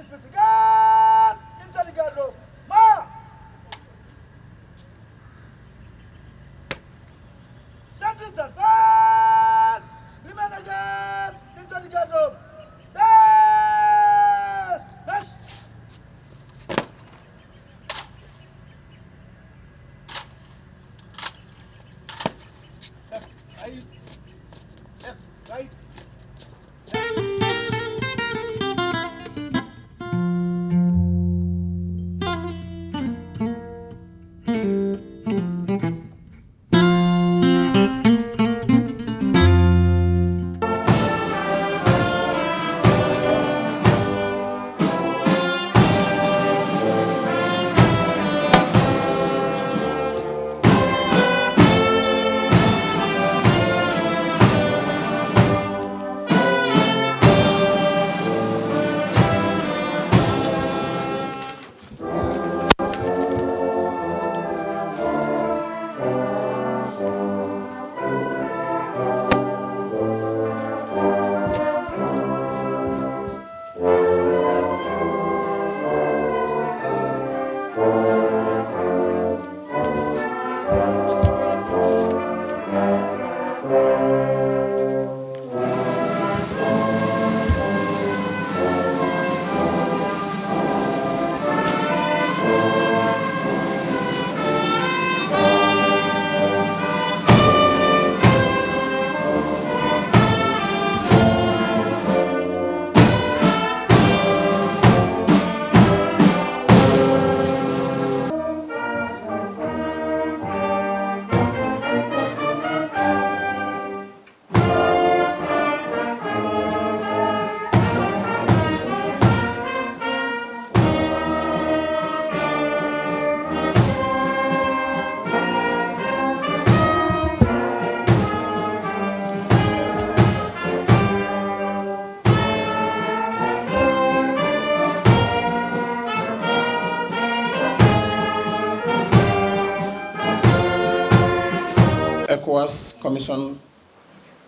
dismiss the guards into the guard room. Ma! Sentries that pass! Remain the guards into the guard room. Yes! Yes! Left, right.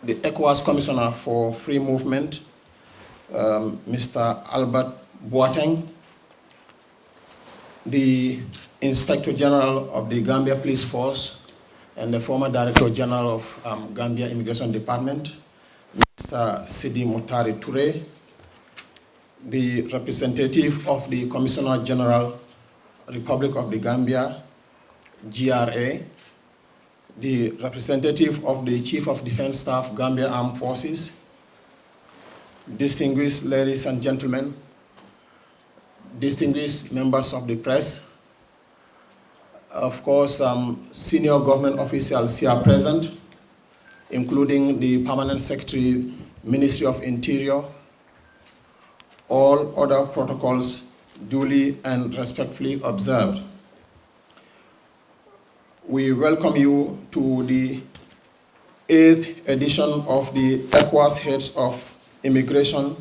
The ECOWAS Commissioner for Free Movement, Mr. Albert Boateng, the Inspector General of the Gambia Police Force and the former Director General of Gambia Immigration Department, Mr. Sidi Mutari Toure, the representative of the Commissioner General, Republic of the Gambia, GRA, the representative of the Chief of Defense Staff, Gambia Armed Forces, distinguished ladies and gentlemen, distinguished members of the press, of course, senior government officials here present, including the Permanent Secretary, Ministry of Interior, all other protocols duly and respectfully observed. We welcome you to the 8th edition of the ECOWAS Heads of Immigration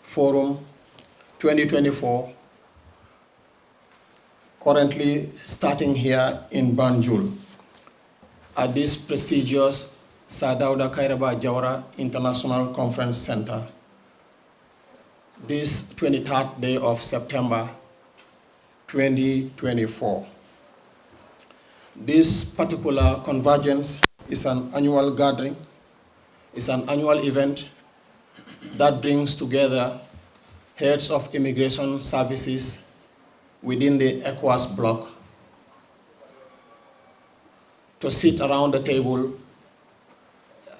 Forum 2024, currently starting here in Banjul at this prestigious Sadauda Kairaba Jawara International Conference Center, this 23rd day of September 2024. This particular convergence is an annual gathering, it's an annual event that brings together heads of immigration services within the ECOWAS bloc to sit around the table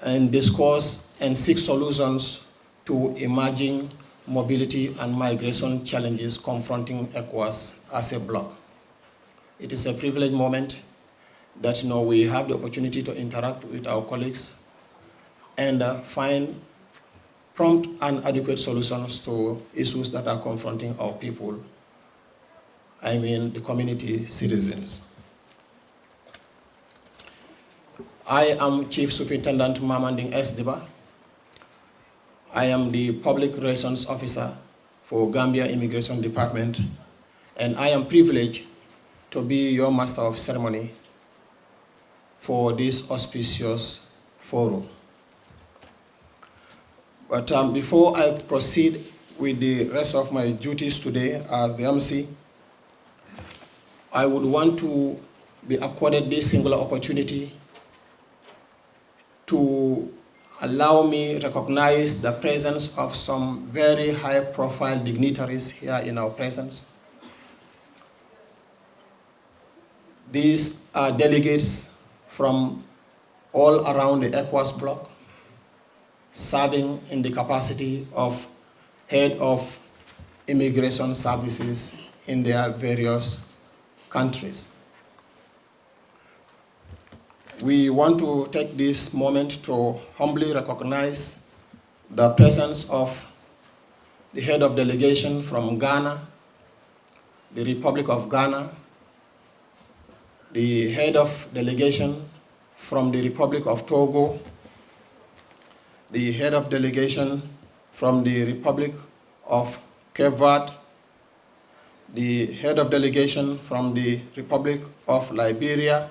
and discuss and seek solutions to emerging mobility and migration challenges confronting ECOWAS as a bloc. It is a privileged moment that we have the opportunity to interact with our colleagues and find prompt and adequate solutions to issues that are confronting our people, I mean the community citizens. I am Chief Superintendent Mamanding S. Diba. I am the Public Relations Officer for Gambia Immigration Department, and I am privileged to be your Master of Ceremony for this auspicious forum. But before I proceed with the rest of my duties today as the MC, I would want to be accorded this singular opportunity to allow me to recognize the presence of some very high-profile dignitaries here in our presence. These are delegates from all around the Ecowas bloc, serving in the capacity of head of immigration services in their various countries. We want to take this moment to humbly recognize the presence of the head of delegation from Ghana, the Republic of Ghana, the head of delegation from the Republic of Togo, the head of delegation from the Republic of Cape Verde, the head of delegation from the Republic of Liberia,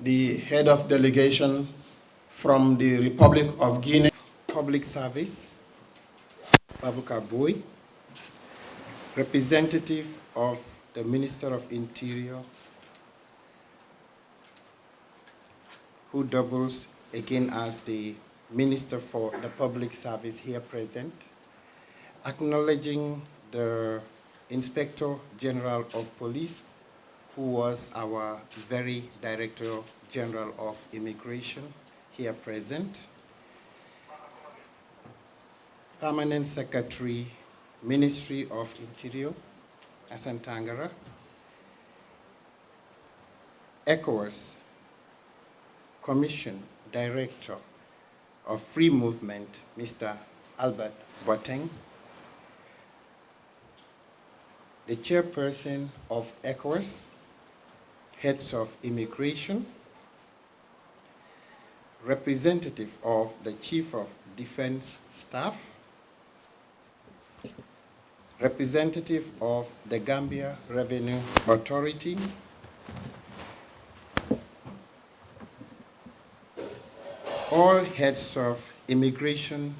the head of delegation from the Republic of Guinea, Public Service, Baboucarr Boye, representative of the Minister of Interior, who doubles again as the Minister for the Public Service here present, acknowledging the Inspector General of Police, who was our very Director General of Immigration here present, Permanent Secretary, Ministry of Interior, Asan Tangara, Ecowas Commission Director of Free Movement, Mr. Albert Boateng, the Chairperson of Ecowas, Heads of Immigration, representative of the Chief of Defense Staff, representative of the Gambia Revenue Authority, all heads of immigration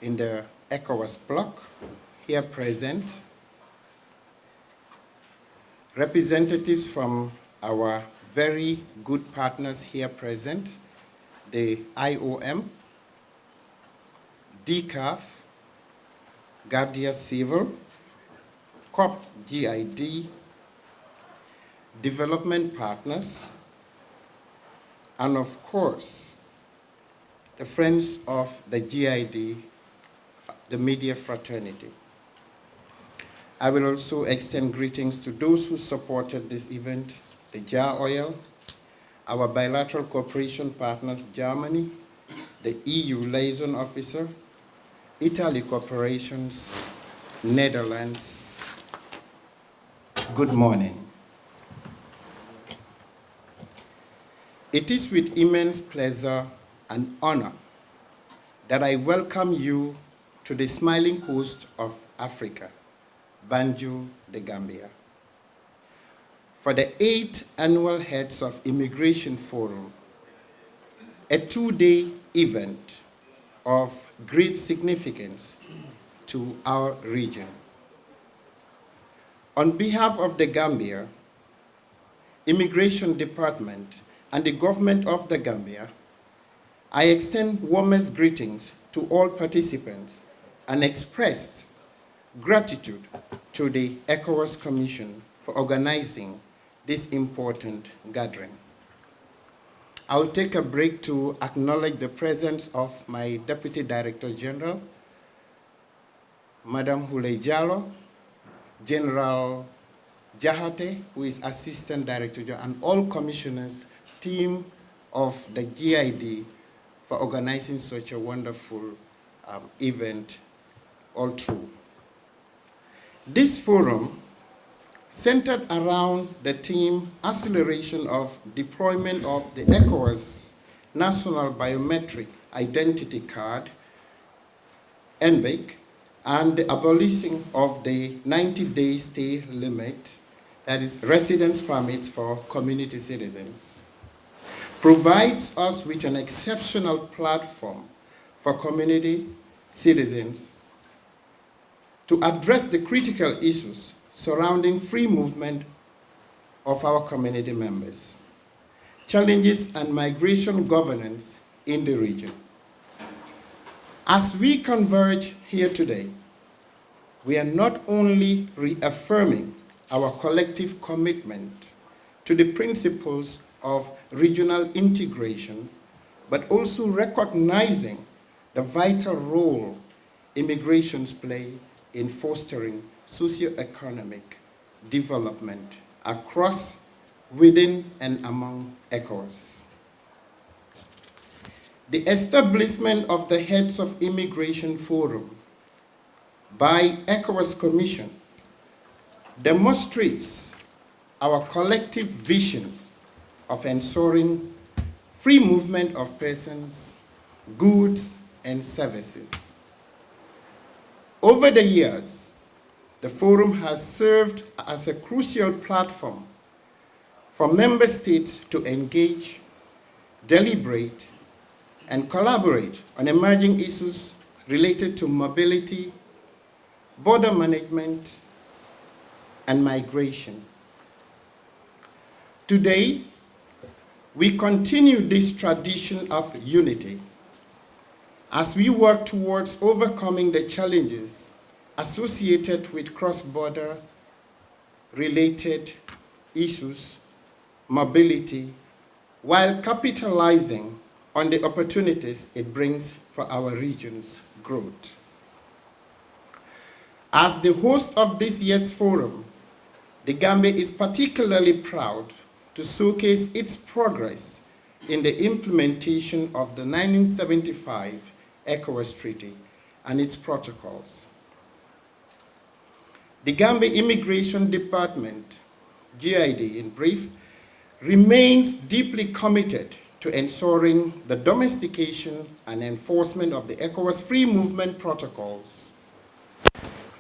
in the Ecowas bloc here present, representatives from our very good partners here present, the IOM, DCAF, Guardia Civil, COP GID, development partners, and of course, the friends of the GID, the media fraternity. I will also extend greetings to those who supported this event, the JAR Oil, our bilateral cooperation partners, Germany, the EU liaison officer, Italy Corporations, Netherlands. Good morning. It is with immense pleasure and honor that I welcome you to the smiling coast of Africa, Banjul, the Gambia, for the 8th Annual Heads of Immigration Forum, a 2-day event of great significance to our region. On behalf of the Gambia Immigration Department and the government of the Gambia, I extend warmest greetings to all participants and express gratitude to the Ecowas Commission for organizing this important gathering. I will take a break to acknowledge the presence of my Deputy Director General, Madam Huley Jallow, General Jahate, who is Assistant Director General, and all commissioners, team of the GID for organizing such a wonderful event all through. This forum centered around the theme acceleration of deployment of the ECOWAS National Biometric Identity Card, NBIC, and the abolition of the 90-day stay limit, that is residence permits for community citizens, provides us with an exceptional platform for community citizens to address the critical issues surrounding free movement of our community members, challenges and migration governance in the region. As we converge here today, we are not only reaffirming our collective commitment to the principles of regional integration, but also recognizing the vital role immigrations play in fostering socioeconomic development across, within, and among Ecowas. The establishment of the Heads of Immigration Forum by Ecowas Commission demonstrates our collective vision of ensuring free movement of persons, goods, and services. Over the years, the forum has served as a crucial platform for member states to engage, deliberate, and collaborate on emerging issues related to mobility, border management, and migration. Today, we continue this tradition of unity as we work towards overcoming the challenges associated with cross-border related issues, mobility, while capitalizing on the opportunities it brings for our region's growth. As the host of this year's forum, the Gambia is particularly proud to showcase its progress in the implementation of the 1975 Ecowas Treaty and its protocols. The Gambia Immigration Department, GID in brief, remains deeply committed to ensuring the domestication and enforcement of the Ecowas free movement protocols,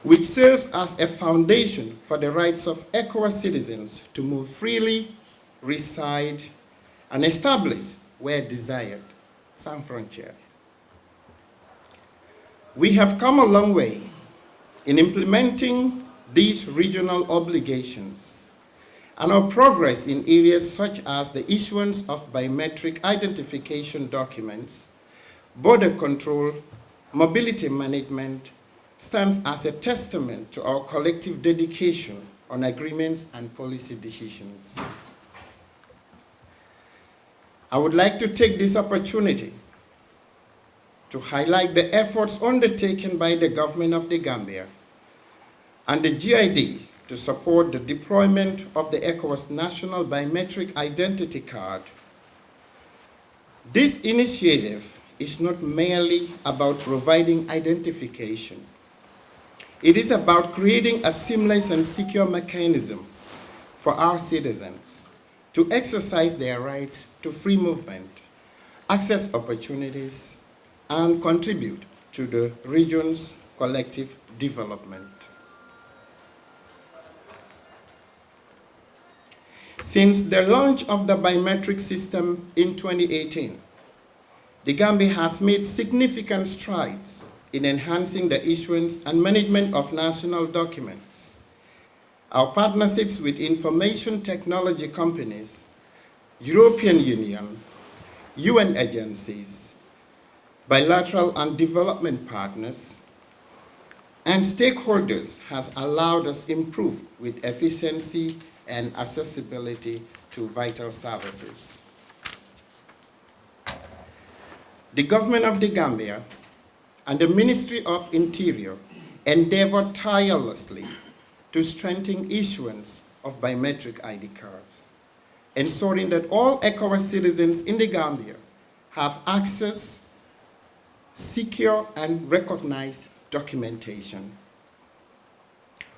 which serves as a foundation for the rights of Ecowas citizens to move freely, reside, and establish where desired, sans frontières. We have come a long way in implementing these regional obligations, and our progress in areas such as the issuance of biometric identification documents, border control, mobility management, stands as a testament to our collective dedication on agreements and policy decisions. I would like to take this opportunity to highlight the efforts undertaken by the government of the Gambia and the GID to support the deployment of the ECOWAS National Biometric Identity Card. This initiative is not merely about providing identification. It is about creating a seamless and secure mechanism for our citizens to exercise their rights to free movement, access opportunities, and contribute to the region's collective development. Since the launch of the biometric system in 2018, the Gambia has made significant strides in enhancing the issuance and management of national documents. Our partnerships with information technology companies, European Union, UN agencies, bilateral and development partners, and stakeholders has allowed us to improve with efficiency and accessibility to vital services. The government of the Gambia and the Ministry of Interior endeavor tirelessly to strengthen issuance of biometric ID cards, ensuring that all ECOWAS citizens in the Gambia have access, secure, and recognized documentation.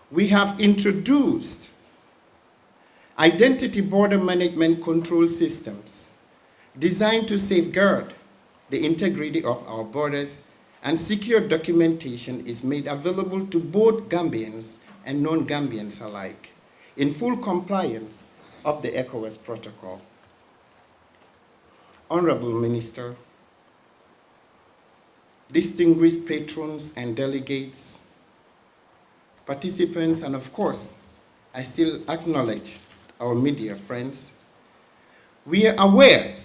We have introduced identity border management control systems designed to safeguard the integrity of our borders, and secure documentation is made available to both Gambians and non-Gambians alike in full compliance of the ECOWAS protocol. Honorable Minister, distinguished patrons and delegates, participants, and of course, I still acknowledge our media friends. We are aware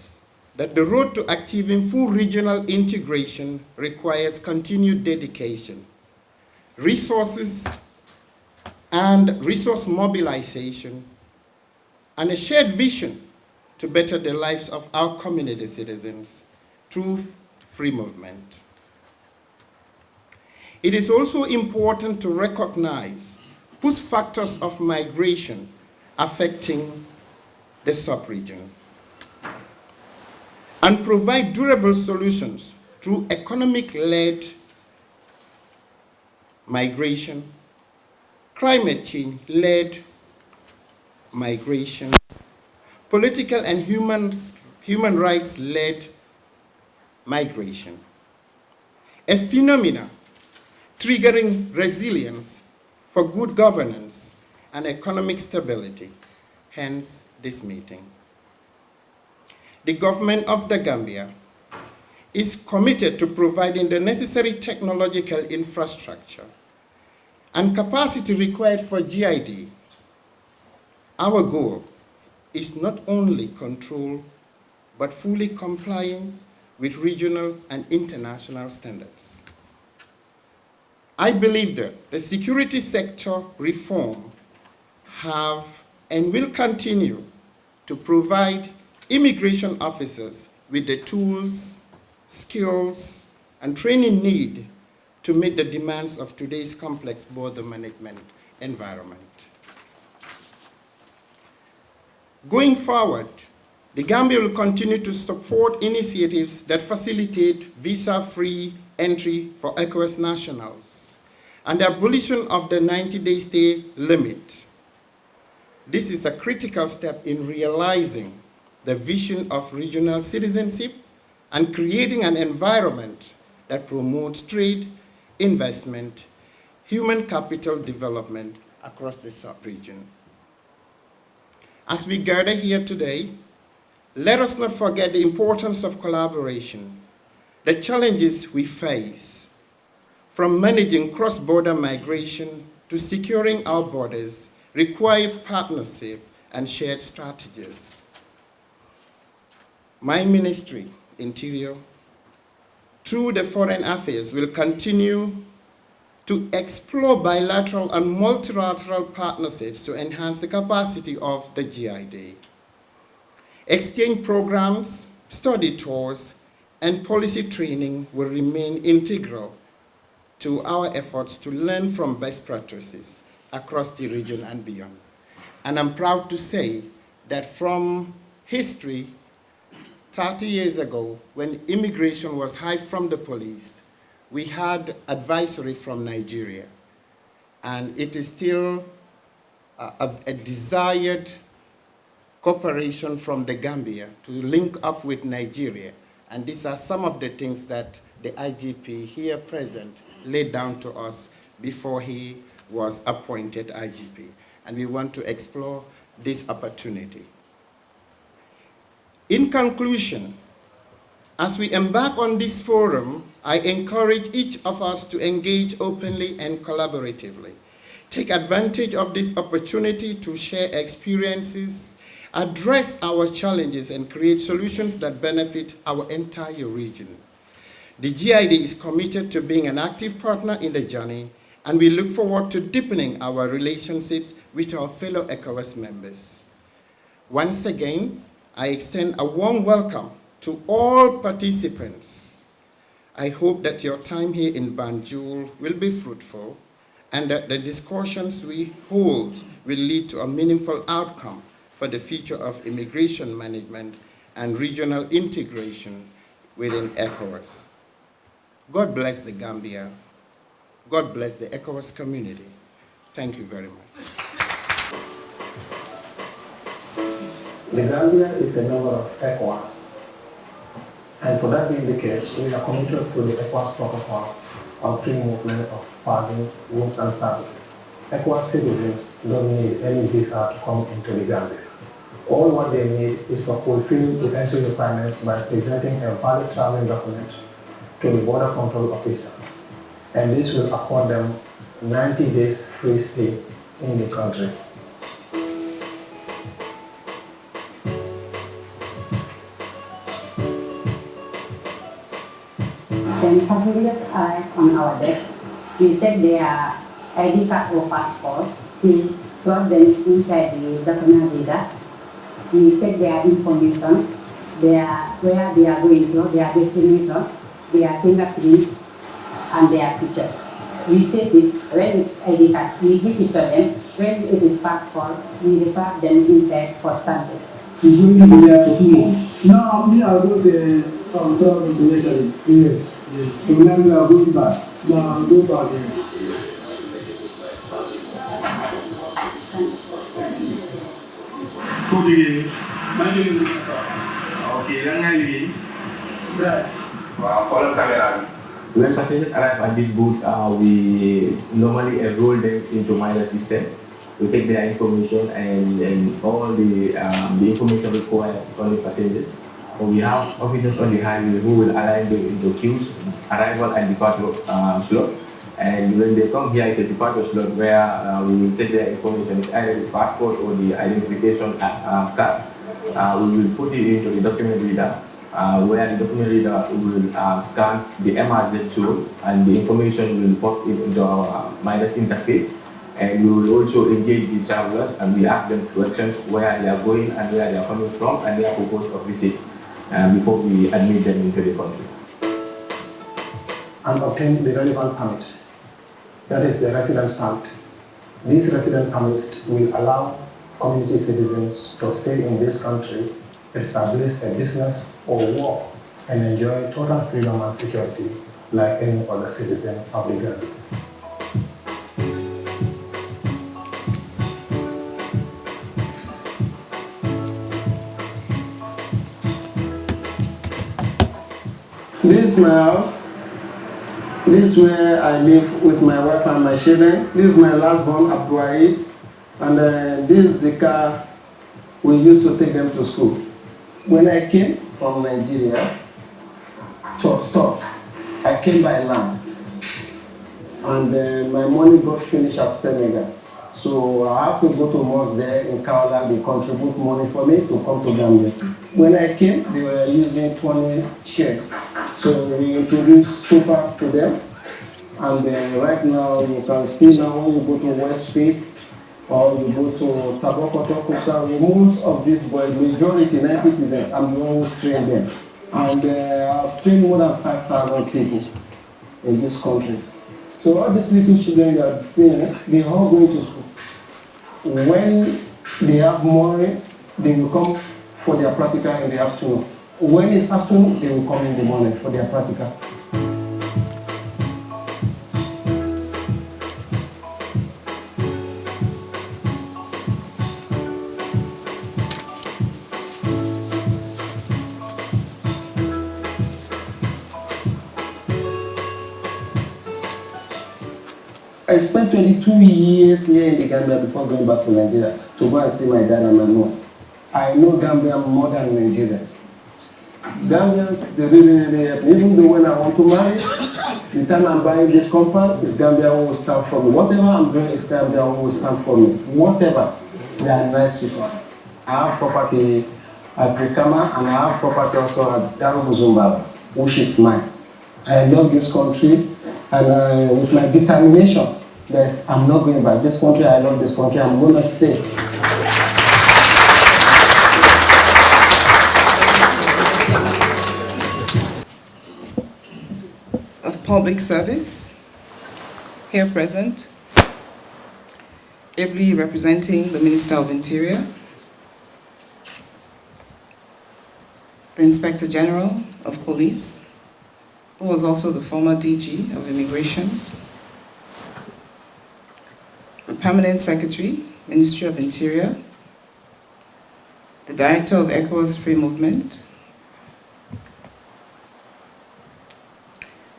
that the road to achieving full regional integration requires continued dedication, resources and resource mobilization, and a shared vision to better the lives of our community citizens through free movement. It is also important to recognize whose factors of migration affecting the subregion and provide durable solutions through economic-led migration, climate change-led migration, political and human rights-led migration, a phenomenon triggering resilience for good governance and economic stability, hence this meeting. The government of the Gambia is committed to providing the necessary technological infrastructure and capacity required for GID. Our goal is not only control, but fully complying with regional and international standards. I believe that the security sector reform have and will continue to provide immigration officers with the tools, skills, and training needed to meet the demands of today's complex border management environment. Going forward, the Gambia will continue to support initiatives that facilitate visa-free entry for Ecowas nationals and the abolition of the 90-day stay limit. This is a critical step in realizing the vision of regional citizenship and creating an environment that promotes trade, investment, human capital development across the sub-region. As we gather here today, let us not forget the importance of collaboration, the challenges we face, from managing cross-border migration to securing our borders, require partnership and shared strategies. My ministry, Interior, through the Foreign Affairs, will continue to explore bilateral and multilateral partnerships to enhance the capacity of the GID. Exchange programs, study tours, and policy training will remain integral to our efforts to learn from best practices across the region and beyond. And I'm proud to say that from history, 30 years ago, when immigration was hid from the police, we had advisory from Nigeria. And it is still a desired cooperation from the Gambia to link up with Nigeria. And these are some of the things that the IGP here present laid down to us before he was appointed IGP. And we want to explore this opportunity. In conclusion, as we embark on this forum, I encourage each of us to engage openly and collaboratively. Take advantage of this opportunity to share experiences, address our challenges, and create solutions that benefit our entire region. The GID is committed to being an active partner in the journey, and we look forward to deepening our relationships with our fellow Ecowas members. Once again, I extend a warm welcome to all participants. I hope that your time here in Banjul will be fruitful and that the discussions we hold will lead to a meaningful outcome for the future of immigration management and regional integration within Ecowas. God bless the Gambia. God bless the Ecowas community. Thank you very much. The Gambia is a member of Ecowas, and for that being the case, we are committed to the Ecowas protocol on free movement of persons, goods, and services. Ecowas citizens don't need any visa to come into the Gambia. All what they need is to fulfill the entry requirements by presenting a valid traveling document to the border control officer, and this will accord them 90 days free stay in the country. When passengers arrive on our decks, we take their ID card or passport, we slot them inside the document reader, we take their information, where they are going to, their destination, their fingerprint, and their picture. We save it. When it's ID card, we give it to them. When it is passport, we refer them inside for stamping. He's going to be there for 2 months. Now, me, I go to travel to Italy. Yes. So now we are going back. Now I'll go back again. My name is okay, then I Wow, when passengers arrive at this booth, we normally enroll them into MILA system. We take their information and all the information required on the passengers. So we have officers on the highway who will align them into queues, arrival and departure slot. And when they come here, it's a departure slot where we will take their information, it's either the passport or the identification card. We will put it into the document reader, where the document reader will scan the MRZ tool and the information will pop into our MIDAS interface. And we will also engage the travelers and we ask them questions where they are going and where they are coming from and their purpose of visit before we admit them into the country. And obtain the relevant permit. That is the residence permit. This residence permit will allow community citizens to stay in this country, establish a business or work, and enjoy total freedom and security like any other citizen of the Gambia. This is my house. This is where I live with my wife and my children. This is my last born, Abdouaid. And this is the car we used to take them to school. When I came from Nigeria to stop, I came by land. And my money got finished at Senegal. So I have to go to mosque there in Kaolack. They contribute money for me to come to Gambia. When I came, they were using 20 shares. So we introduced sofa to them. And right now, you can see now when you go to Westfield or you go to Tabokoto Kusa, most of these boys, majority, 90%, I'm the one who train them. And I've trained more than 5,000 people in this country. So all these little children you are seeing, they are all going to school. When they have money, they will come for their practical in the afternoon. When it's afternoon, they will come in the morning for their practical. I spent 22 years here in the Gambia before going back to Nigeria to go and see my dad and my mom. I know Gambia more than Nigeria. Gambians, they really help me. Even though when I want to marry, the time I'm buying this compound, is Gambia who will stand for me. Whatever I'm doing, is Gambia who will stand for me. Whatever, they are nice people. I have property at Brikama and I have property also at Darubuzumba, which is mine. I love this country and with my determination, I'm not going back. This country, I love this country, I'm going to stay. Of public service, here present, ably representing the Minister of Interior, the Inspector General of Police, who was also the former DG of Immigrations, the Permanent Secretary, Ministry of Interior, the Director of Ecowas Free Movement,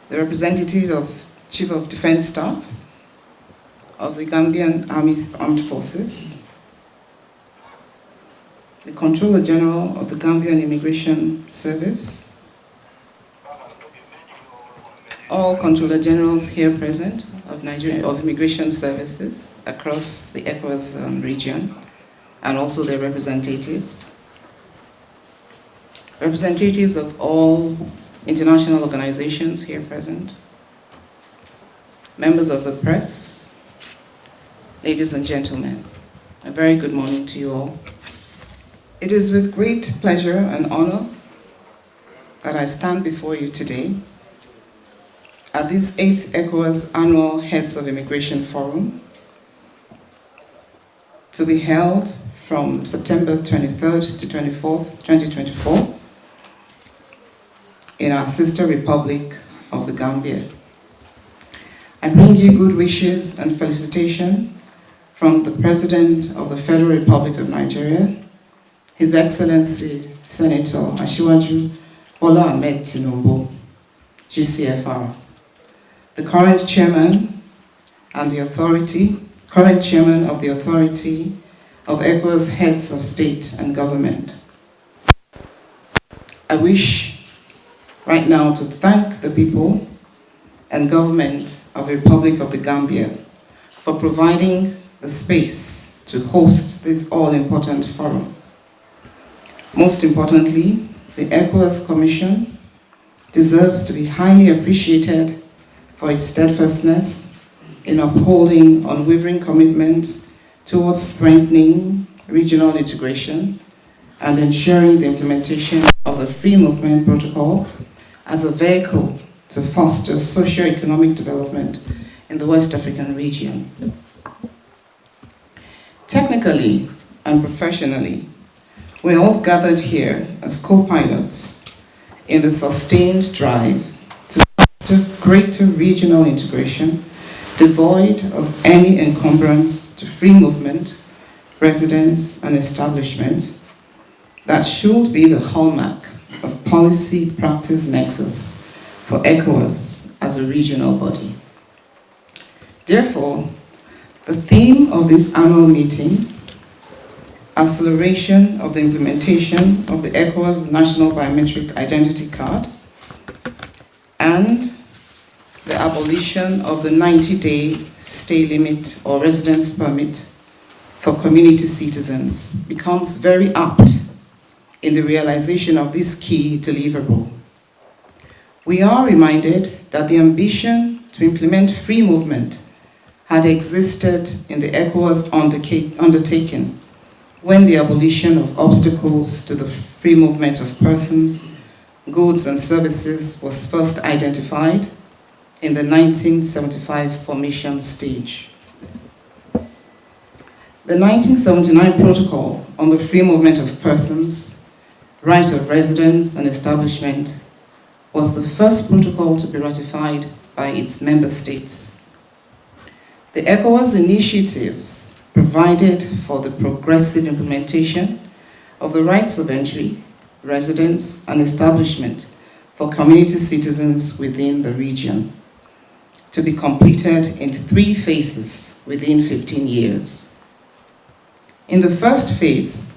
the representatives of Chief of Defense Staff of the Gambian Armed Forces, the Controller General of the Gambian Immigration Service, all Controller Generals here present of Nigeria, of Immigration Services across the Ecowas region, and also their representatives. Representatives of all international organizations here present, members of the press, ladies and gentlemen, a very good morning to you all. It is with great pleasure and honor that I stand before you today at this 8th Ecowas Annual Heads of Immigration Forum, to be held from September 23rd to 24th, 2024, in our sister republic of the Gambia. I bring you good wishes and felicitation from the President of the Federal Republic of Nigeria, His Excellency Senator Asiwaju Bola Ahmed Tinubu, GCFR, the current chairman of the authority of ECOWAS heads of state and government. I wish right now to thank the people and government of the Republic of the Gambia for providing the space to host this all-important forum. Most importantly, the ECOWAS Commission deserves to be highly appreciated for its steadfastness in upholding unwavering commitment towards strengthening regional integration and ensuring the implementation of the Free Movement Protocol as a vehicle to foster socio-economic development in the West African region. Technically and professionally, we're all gathered here as co-pilots in the sustained drive to foster greater regional integration, devoid of any encumbrance to free movement, residence, and establishment that should be the hallmark of policy practice nexus for ECOWAS as a regional body. Therefore, the theme of this annual meeting, acceleration of the implementation of the ECOWAS National Biometric Identity Card, and the abolition of the 90-day stay limit or residence permit for community citizens, becomes very apt in the realization of this key deliverable. We are reminded that the ambition to implement free movement had existed in the ECOWAS undertaking when the abolition of obstacles to the free movement of persons, goods, and services was first identified in the 1975 formation stage. The 1979 Protocol on the Free Movement of Persons, Right of Residence and Establishment was the first protocol to be ratified by its member states. The ECOWAS initiatives provided for the progressive implementation of the rights of entry, residence, and establishment for community citizens within the region, to be completed in 3 phases within 15 years. In the first phase,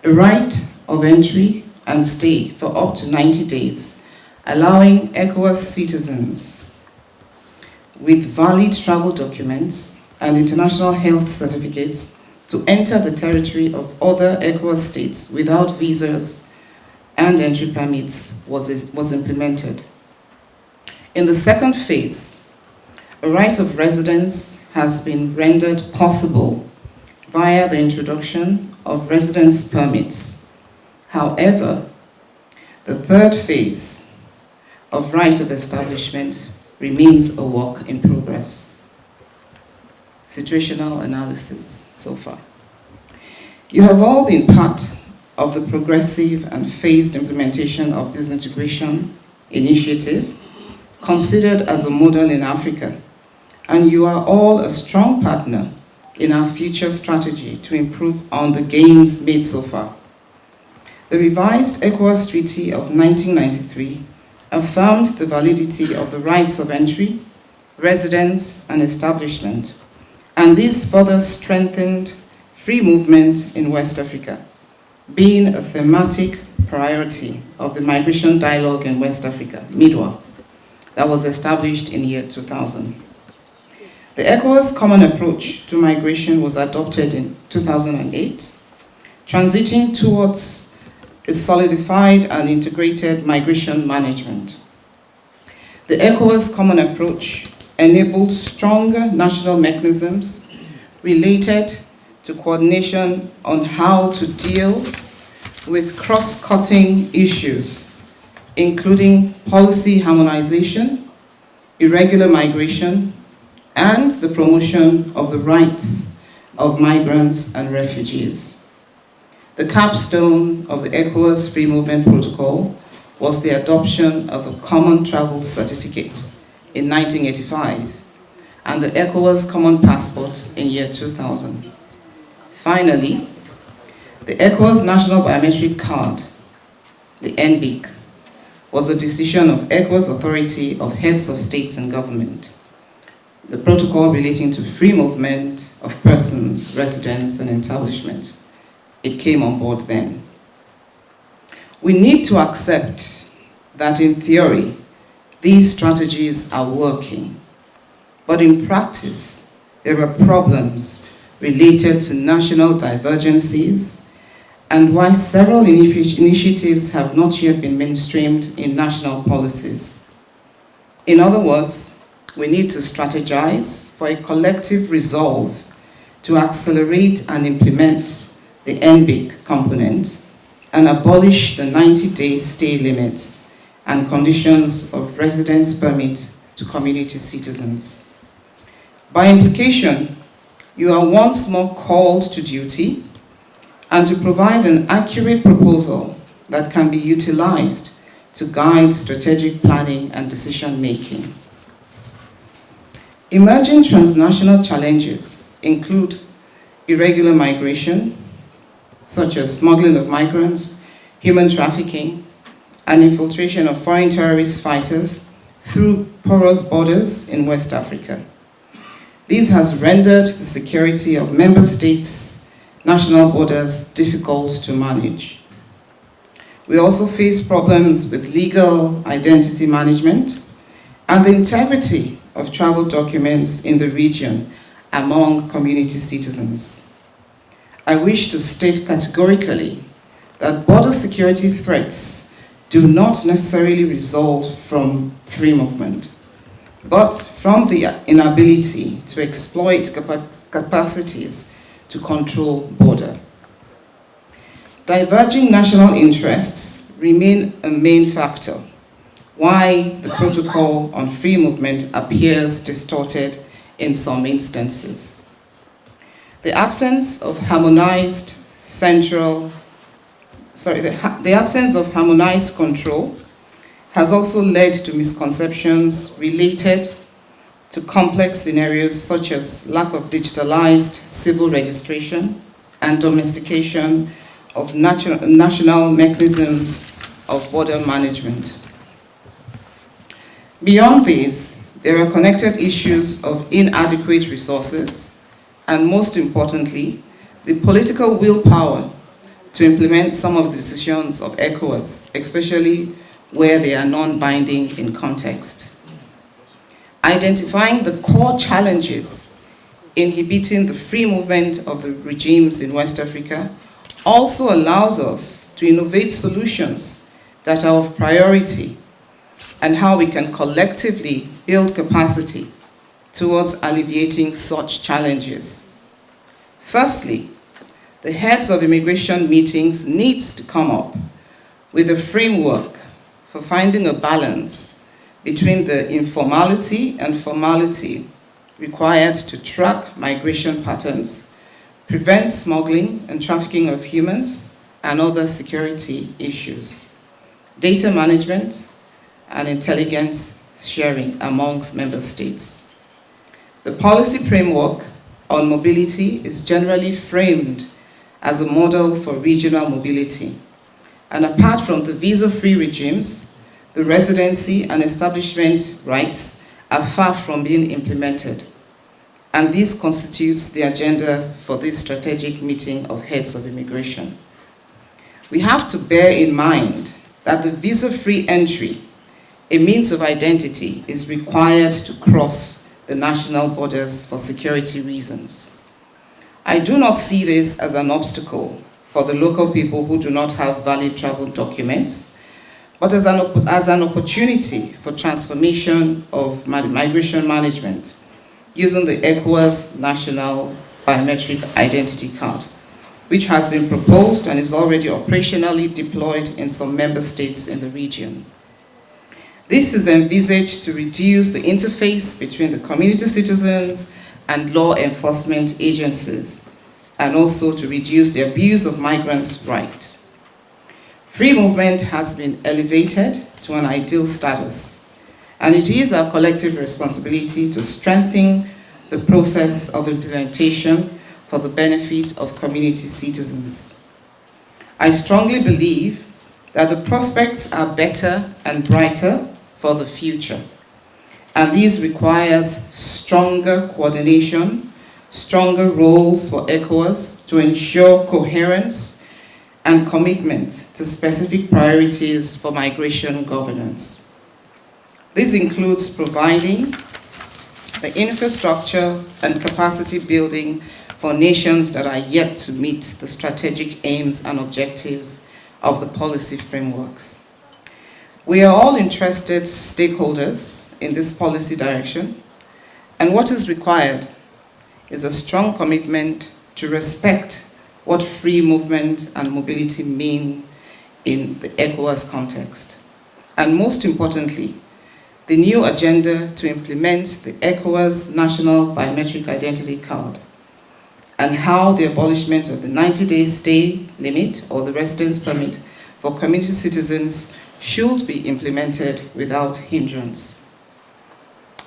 a right of entry and stay for up to 90 days, allowing ECOWAS citizens with valid travel documents and international health certificates to enter the territory of other ECOWAS states without visas and entry permits was implemented. In the second phase, a right of residence has been rendered possible via the introduction of residence permits. However, the third phase of right of establishment remains a work in progress. Situational analysis so far. You have all been part of the progressive and phased implementation of this integration initiative, considered as a model in Africa, and you are all a strong partner in our future strategy to improve on the gains made so far. The revised ECOWAS Treaty of 1993 affirmed the validity of the rights of entry, residence, and establishment, and this further strengthened free movement in West Africa, being a thematic priority of the Migration Dialogue in West Africa, MIDWA, that was established in year 2000. The ECOWAS Common Approach to Migration was adopted in 2008, transiting towards a solidified and integrated migration management. The ECOWAS Common Approach enabled stronger national mechanisms related to coordination on how to deal with cross-cutting issues, including policy harmonization, irregular migration, and the promotion of the rights of migrants and refugees. The capstone of the ECOWAS Free Movement Protocol was the adoption of a common travel certificate in 1985 and the ECOWAS Common Passport in year 2000. Finally, the ECOWAS National Biometric Card, the NBIC, was a decision of ECOWAS Authority of Heads of States and Government. The protocol relating to free movement of persons, residents, and establishments. It came on board then. We need to accept that in theory, these strategies are working, but in practice, there are problems related to national divergencies and why several initiatives have not yet been mainstreamed in national policies. In other words, we need to strategize for a collective resolve to accelerate and implement the NBIC component and abolish the 90-day stay limits and conditions of residence permit to community citizens. By implication, you are once more called to duty and to provide an accurate proposal that can be utilized to guide strategic planning and decision-making. Emerging transnational challenges include irregular migration, such as smuggling of migrants, human trafficking, and infiltration of foreign terrorist fighters through porous borders in West Africa. This has rendered the security of member states' national borders difficult to manage. We also face problems with legal identity management and the integrity of travel documents in the region among community citizens. I wish to state categorically that border security threats do not necessarily result from free movement, but from the inability to exploit capacities to control border. Diverging national interests remain a main factor why the protocol on free movement appears distorted in some instances. The absence of harmonized control has also led to misconceptions related to complex scenarios such as lack of digitalized civil registration and domestication of national mechanisms of border management. Beyond these, there are connected issues of inadequate resources and, most importantly, the political willpower to implement some of the decisions of ECOWAS, especially where they are non-binding in context. Identifying the core challenges inhibiting the free movement of the regimes in West Africa also allows us to innovate solutions that are of priority and how we can collectively build capacity towards alleviating such challenges. Firstly, the heads of immigration meetings needs to come up with a framework for finding a balance between the informality and formality required to track migration patterns, prevent smuggling and trafficking of humans, and other security issues, data management, and intelligence sharing amongst member states. The policy framework on mobility is generally framed as a model for regional mobility. And apart from the visa-free regimes, the residency and establishment rights are far from being implemented. And this constitutes the agenda for this strategic meeting of heads of immigration. We have to bear in mind that the visa-free entry a means of identity is required to cross the national borders for security reasons. I do not see this as an obstacle for the local people who do not have valid travel documents, but as an opportunity for transformation of migration management using the Ecowas National Biometric Identity Card, which has been proposed and is already operationally deployed in some member states in the region. This is envisaged to reduce the interface between the community citizens and law enforcement agencies, and also to reduce the abuse of migrants' rights. Free movement has been elevated to an ideal status, and it is our collective responsibility to strengthen the process of implementation for the benefit of community citizens. I strongly believe that the prospects are better and brighter for the future, and this requires stronger coordination, stronger roles for ECOWAS to ensure coherence and commitment to specific priorities for migration governance. This includes providing the infrastructure and capacity building for nations that are yet to meet the strategic aims and objectives of the policy frameworks. We are all interested stakeholders in this policy direction, and what is required is a strong commitment to respect what free movement and mobility mean in the ECOWAS context. And most importantly, the new agenda to implement the ECOWAS National Biometric Identity Card, and how the abolishment of the 90-day stay limit or the residence permit for community citizens should be implemented without hindrance.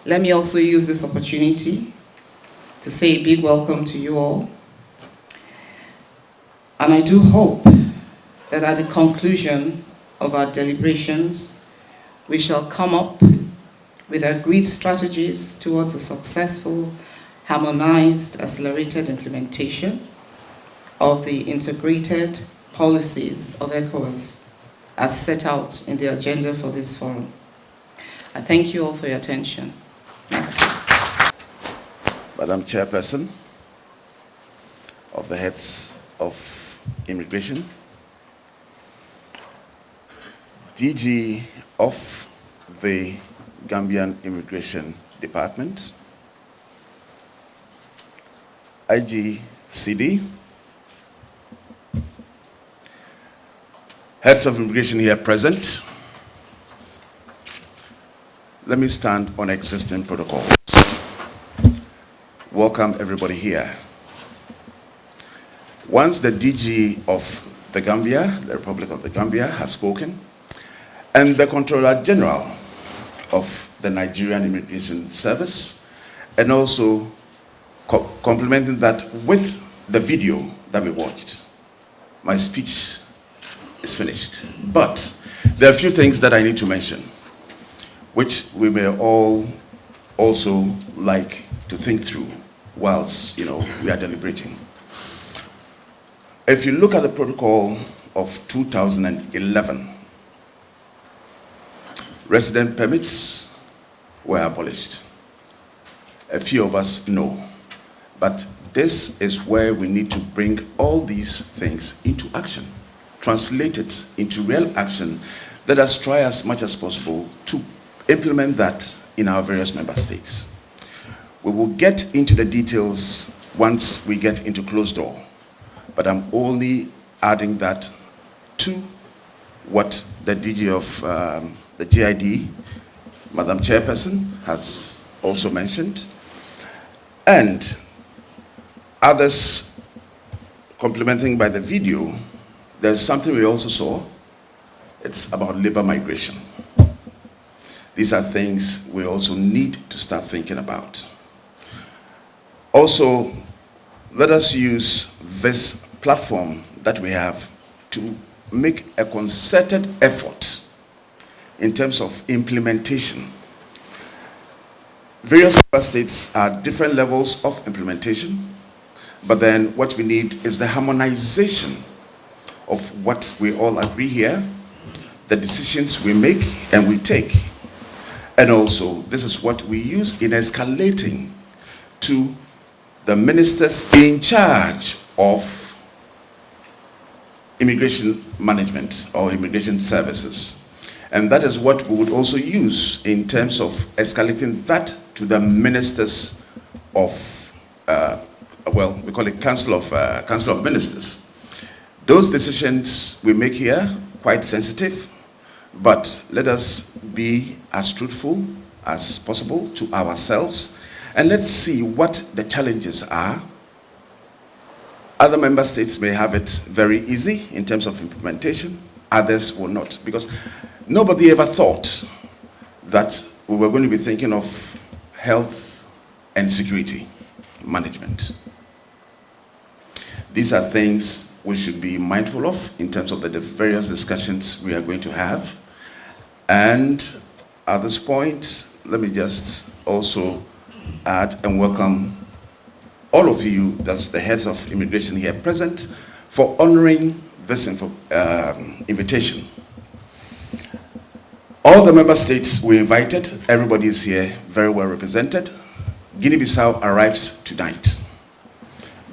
Let me also use this opportunity to say a big welcome to you all. And I do hope that at the conclusion of our deliberations, we shall come up with agreed strategies towards a successful, harmonized, accelerated implementation of the integrated policies of ECOWAS as set out in the agenda for this forum. I thank you all for your attention. Next. Madam Chairperson of the heads of immigration, DG of the Gambian Immigration Department, IGCD, heads of immigration here present. Let me stand on existing protocols. Welcome everybody here. Once the DG of the Gambia, the Republic of the Gambia, has spoken, and the Controller General of the Nigerian Immigration Service, and also complementing that with the video that we watched, my speech is finished. But there are a few things that I need to mention, which we may all also like to think through whilst we are deliberating. If you look at the protocol of 2011, resident permits were abolished. A few of us know, but this is where we need to bring all these things into action, translate it into real action. Let us try as much as possible to implement that in our various member states. We will get into the details once we get into closed door, but I'm only adding that to what the DG of the GID, Madam Chairperson, has also mentioned, and others complementing by the video. There's something we also saw. It's about labor migration. These are things we also need to start thinking about. Also, let us use this platform that we have to make a concerted effort in terms of implementation. Various member states are different levels of implementation, but then what we need is the harmonization of what we all agree here, the decisions we make and we take And also, this is what we use in escalating to the ministers in charge of immigration management or immigration services. And that is what we would also use in terms of escalating that to the ministers of, well, we call it Council of Ministers. Those decisions we make here, quite sensitive, but let us be as truthful as possible to ourselves, and let's see what the challenges are. Other member states may have it very easy in terms of implementation, others will not, because nobody ever thought that we were going to be thinking of health and security management. These are things we should be mindful of in terms of the various discussions we are going to have. And at this point, let me just also add and welcome all of you, that's the heads of immigration here present, for honoring this invitation. All the member states we invited, everybody is here very well represented. Guinea-Bissau arrives tonight,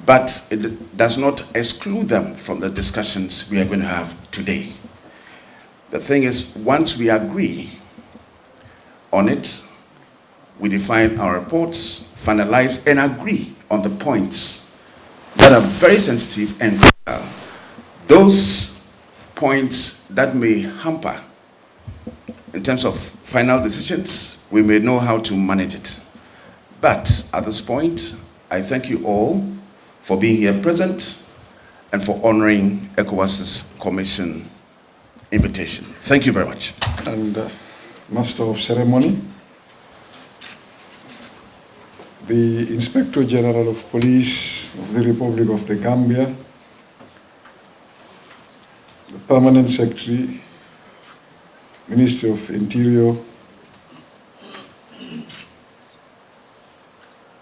but it does not exclude them from the discussions we are going to have today. The thing is, once we agree on it, we define our reports, finalize, and agree on the points that are very sensitive and critical. Those points that may hamper in terms of final decisions, we may know how to manage it. But at this point, I thank you all for being here present and for honoring ECOWAS's Commission invitation. Thank you very much. And Master of Ceremony, the Inspector General of Police of the Republic of the Gambia, the Permanent Secretary, Ministry of Interior,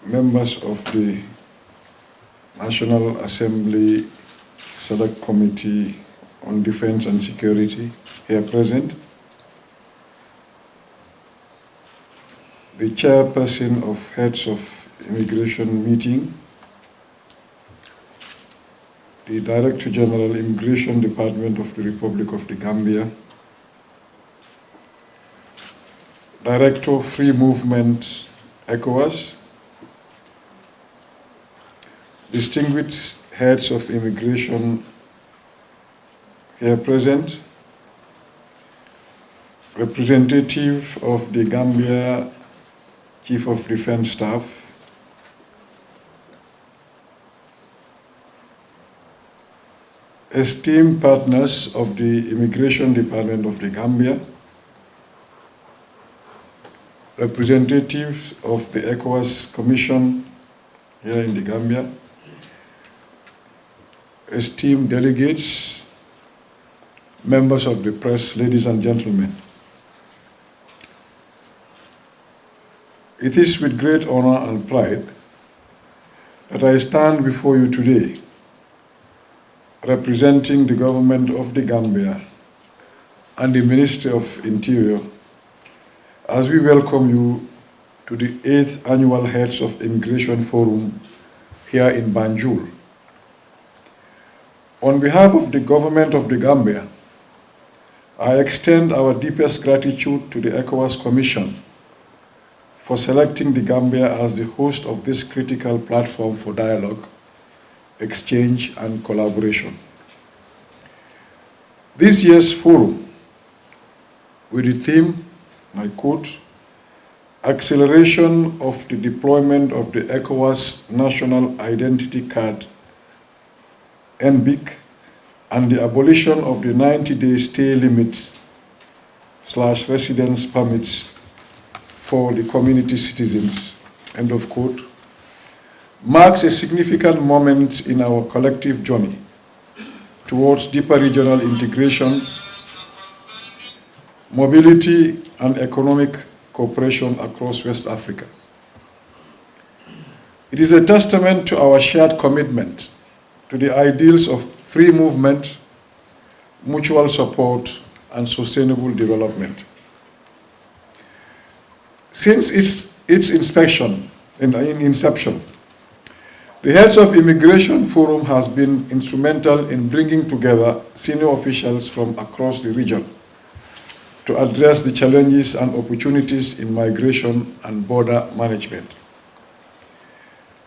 members of the National Assembly Select Committee on Defense and Security here present, the chairperson of Heads of Immigration Meeting, the Director General Immigration Department of the Republic of the Gambia, Director Free Movement ECOWAS, distinguished heads of immigration here present, representative of the Gambia Chief of Defense Staff, esteemed partners of the Immigration Department of the Gambia, representatives of the ECOWAS Commission here in the Gambia, esteemed delegates, members of the press, ladies and gentlemen. It is with great honor and pride that I stand before you today, representing the government of the Gambia and the Ministry of Interior, as we welcome you to the 8th Annual Heads of Immigration Forum here in Banjul. On behalf of the government of the Gambia, I extend our deepest gratitude to the ECOWAS Commission for selecting the Gambia as the host of this critical platform for dialogue, exchange, and collaboration. This year's forum, with the theme, I quote, "Acceleration of the deployment of the ECOWAS National Identity Card, NBIC, and the abolition of the 90-day stay limit / residence permits for the community citizens," end of quote, marks a significant moment in our collective journey towards deeper regional integration, mobility, and economic cooperation across West Africa. It is a testament to our shared commitment to the ideals of free movement, mutual support, and sustainable development. Since its inception, the Heads of Immigration Forum has been instrumental in bringing together senior officials from across the region to address the challenges and opportunities in migration and border management.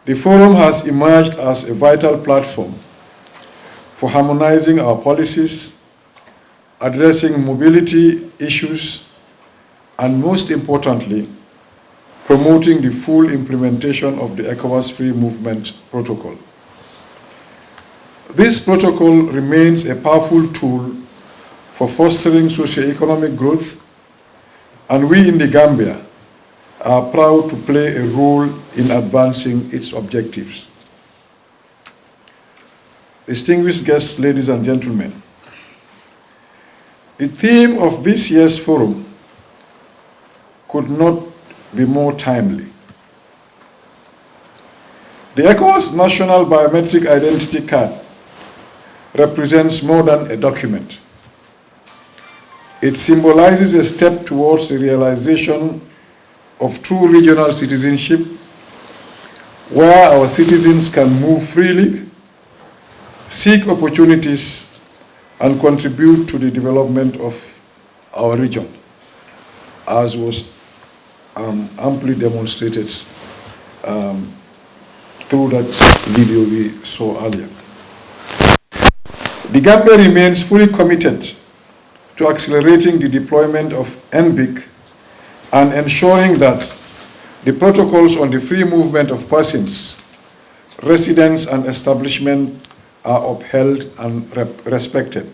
The forum has emerged as a vital platform for harmonizing our policies, addressing mobility issues, and most importantly, promoting the full implementation of the Ecowas Free Movement Protocol. This protocol remains a powerful tool for fostering socio-economic growth, and we in the Gambia are proud to play a role in advancing its objectives. Distinguished guests, ladies and gentlemen, the theme of this year's forum could not be more timely. The ECOWAS National Biometric Identity Card represents more than a document. It symbolizes a step towards the realization of true regional citizenship, where our citizens can move freely, seek opportunities, and contribute to the development of our region, as was amply demonstrated through that video we saw earlier. The Gambia remains fully committed to accelerating the deployment of NBIC and ensuring that the protocols on the free movement of persons, residents, and establishment are upheld and respected.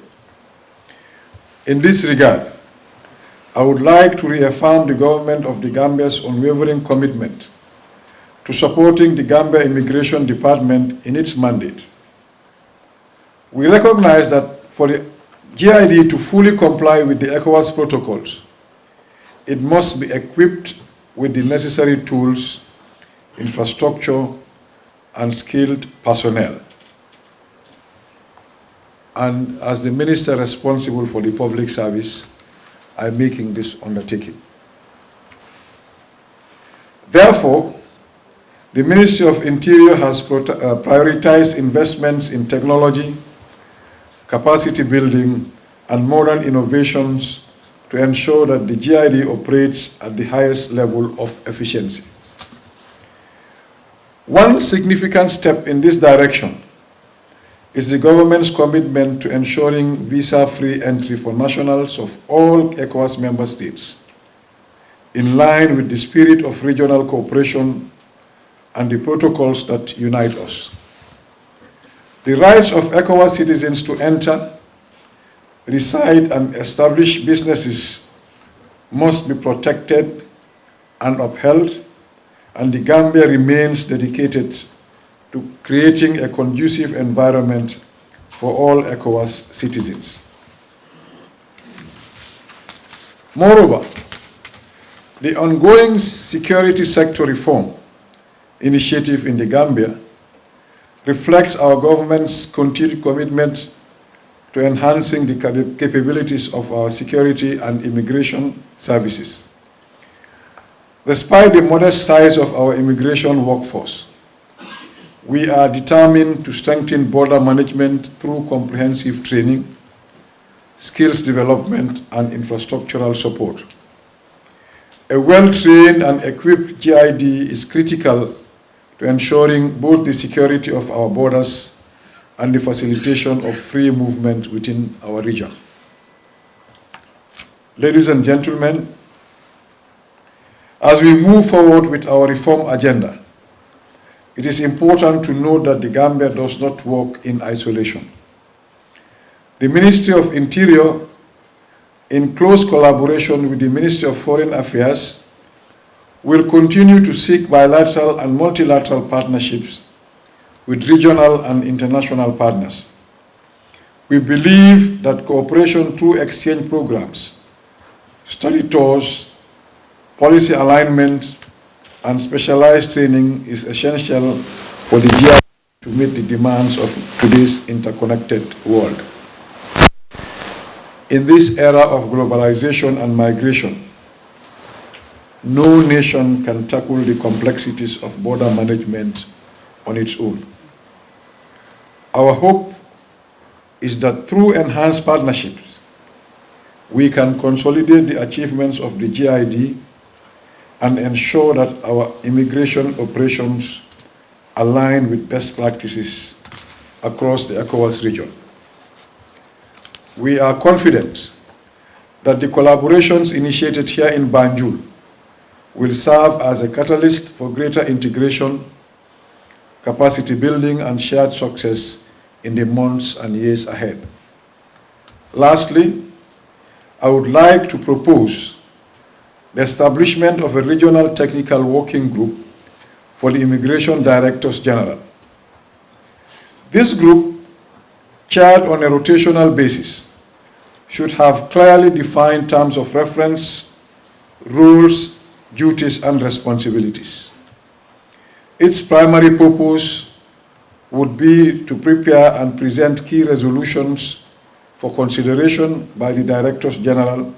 In this regard, I would like to reaffirm the government of the Gambia's unwavering commitment to supporting the Gambia Immigration Department in its mandate. We recognize that for the GID to fully comply with the ECOWAS protocols, it must be equipped with the necessary tools, infrastructure, and skilled personnel. And as the minister responsible for the public service, I'm making this undertaking. Therefore, the Ministry of Interior has prioritized investments in technology, capacity building, and modern innovations to ensure that the GID operates at the highest level of efficiency. One significant step in this direction is the government's commitment to ensuring visa-free entry for nationals of all ECOWAS member states, in line with the spirit of regional cooperation and the protocols that unite us. The rights of ECOWAS citizens to enter, reside, and establish businesses must be protected and upheld, and the Gambia remains dedicated to creating a conducive environment for all ECOWAS citizens. Moreover, the ongoing security sector reform initiative in the Gambia reflects our government's continued commitment to enhancing the capabilities of our security and immigration services. Despite the modest size of our immigration workforce, we are determined to strengthen border management through comprehensive training, skills development, and infrastructural support. A well-trained and equipped GID is critical to ensuring both the security of our borders and the facilitation of free movement within our region. Ladies and gentlemen, as we move forward with our reform agenda, it is important to note that the Gambia does not work in isolation. The Ministry of Interior, in close collaboration with the Ministry of Foreign Affairs, will continue to seek bilateral and multilateral partnerships with regional and international partners. We believe that cooperation through exchange programs, study tours, policy alignment, and specialized training is essential for the GID to meet the demands of today's interconnected world. In this era of globalization and migration, no nation can tackle the complexities of border management on its own. Our hope is that through enhanced partnerships, we can consolidate the achievements of the GID and ensure that our immigration operations align with best practices across the Ecowas region. We are confident that the collaborations initiated here in Banjul will serve as a catalyst for greater integration, capacity building, and shared success in the months and years ahead. Lastly, I would like to propose the establishment of a regional technical working group for the Immigration Directors General. This group, chaired on a rotational basis, should have clearly defined terms of reference, rules, duties, and responsibilities. Its primary purpose would be to prepare and present key resolutions for consideration by the Directors General,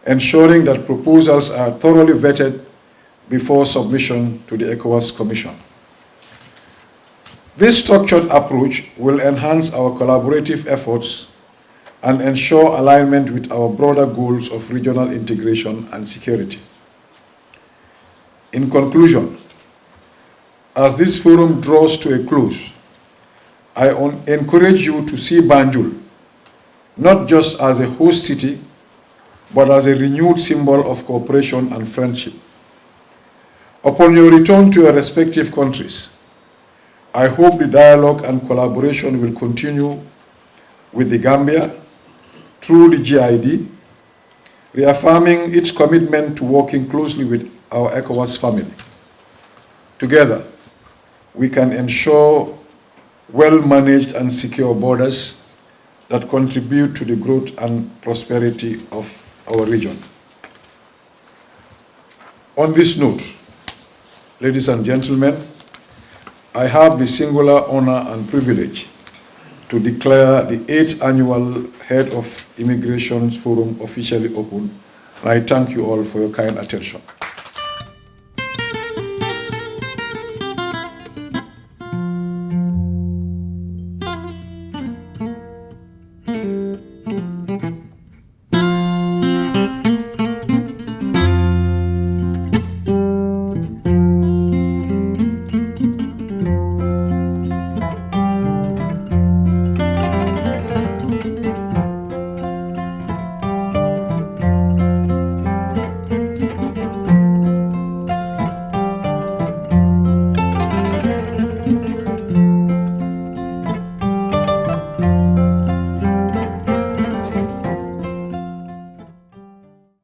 ensuring that proposals are thoroughly vetted before submission to the ECOWAS Commission. This structured approach will enhance our collaborative efforts and ensure alignment with our broader goals of regional integration and security. In conclusion, as this forum draws to a close, I encourage you to see Banjul not just as a host city, but as a renewed symbol of cooperation and friendship. Upon your return to your respective countries, I hope the dialogue and collaboration will continue with the Gambia through the GID, reaffirming its commitment to working closely with our ECOWAS family. Together, we can ensure well-managed and secure borders that contribute to the growth and prosperity of our region. On this note, ladies and gentlemen, I have the singular honor and privilege to declare the 8th Annual Head of Immigration Forum officially open, and I thank you all for your kind attention.